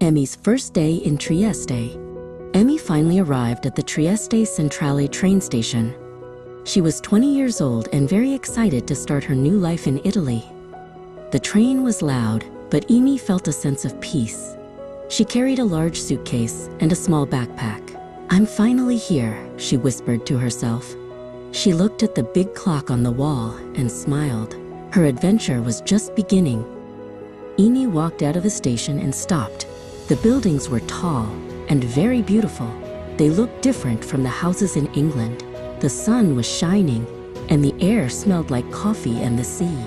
Emmy's first day in Trieste. Emmy finally arrived at the Trieste Centrale train station. She was 20 years old and very excited to start her new life in Italy. The train was loud, but Emmy felt a sense of peace. She carried a large suitcase and a small backpack. "I'm finally here," she whispered to herself. She looked at the big clock on the wall and smiled. Her adventure was just beginning. Emmy walked out of the station and stopped. The buildings were tall and very beautiful. They looked different from the houses in England. The sun was shining, and the air smelled like coffee and the sea.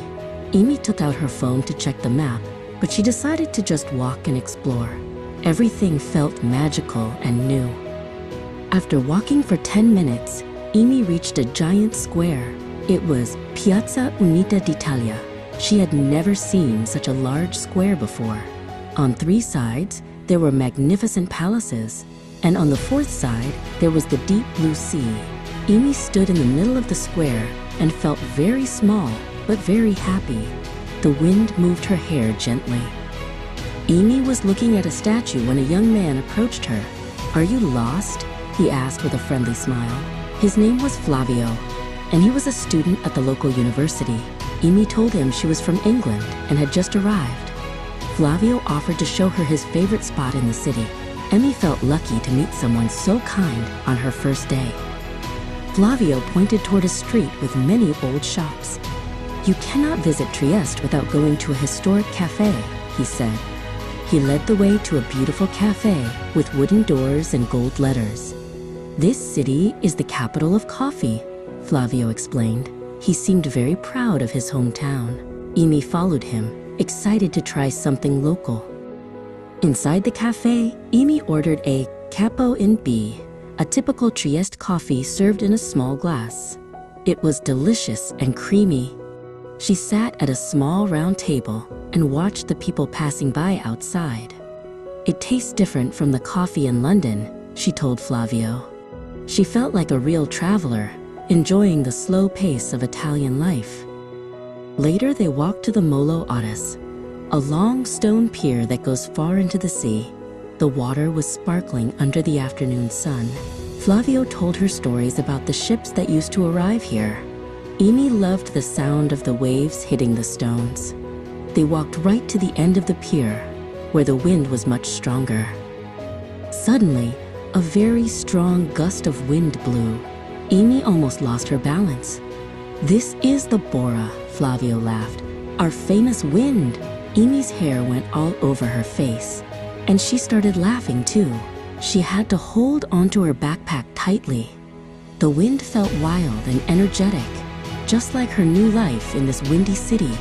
Emmy took out her phone to check the map, but she decided to just walk and explore. Everything felt magical and new. After walking for 10 minutes, Emmy reached a giant square. It was Piazza Unita d'Italia. She had never seen such a large square before. On 3 sides, there were magnificent palaces, and on the 4th side, there was the deep blue sea. Emmy stood in the middle of the square and felt very small, but very happy. The wind moved her hair gently. Emmy was looking at a statue when a young man approached her. "Are you lost?" he asked with a friendly smile. His name was Flavio, and he was a student at the local university. Emmy told him she was from England and had just arrived. Flavio offered to show her his favorite spot in the city. Emmy felt lucky to meet someone so kind on her first day. Flavio pointed toward a street with many old shops. "You cannot visit Trieste without going to a historic cafe," he said. He led the way to a beautiful cafe with wooden doors and gold letters. "This city is the capital of coffee," Flavio explained. He seemed very proud of his hometown. Emmy followed him, excited to try something local. Inside the cafe, Emmy ordered a capo in B, a typical Trieste coffee served in a small glass. It was delicious and creamy. She sat at a small round table and watched the people passing by outside. "It tastes different from the coffee in London," she told Flavio. She felt like a real traveler, enjoying the slow pace of Italian life. Later, they walked to the Molo Otis, a long stone pier that goes far into the sea. The water was sparkling under the afternoon sun. Flavio told her stories about the ships that used to arrive here. Emmy loved the sound of the waves hitting the stones. They walked right to the end of the pier, where the wind was much stronger. Suddenly, a very strong gust of wind blew. Emmy almost lost her balance. "This is the Bora," Flavio laughed. "Our famous wind." Emmy's hair went all over her face, and she started laughing too. She had to hold onto her backpack tightly. The wind felt wild and energetic, just like her new life in this windy city.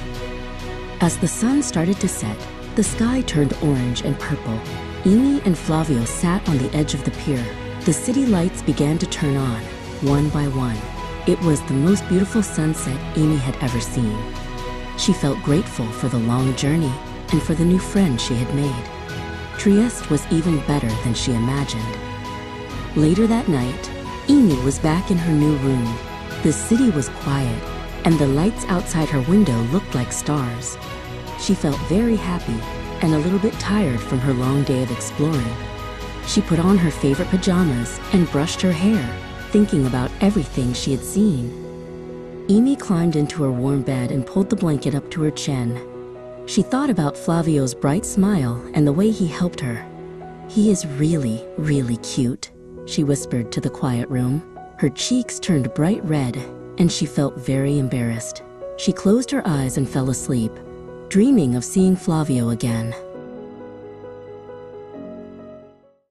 As the sun started to set, the sky turned orange and purple. Emmy and Flavio sat on the edge of the pier. The city lights began to turn on, one by one. It was the most beautiful sunset Emmy had ever seen. She felt grateful for the long journey and for the new friends she had made. Trieste was even better than she imagined. Later that night, Emmy was back in her new room. The city was quiet, and the lights outside her window looked like stars. She felt very happy and a little bit tired from her long day of exploring. She put on her favorite pajamas and brushed her hair, thinking about everything she had seen. Emmy climbed into her warm bed and pulled the blanket up to her chin. She thought about Flavio's bright smile and the way he helped her. "He is really, really cute," she whispered to the quiet room. Her cheeks turned bright red, and she felt very embarrassed. She closed her eyes and fell asleep, dreaming of seeing Flavio again.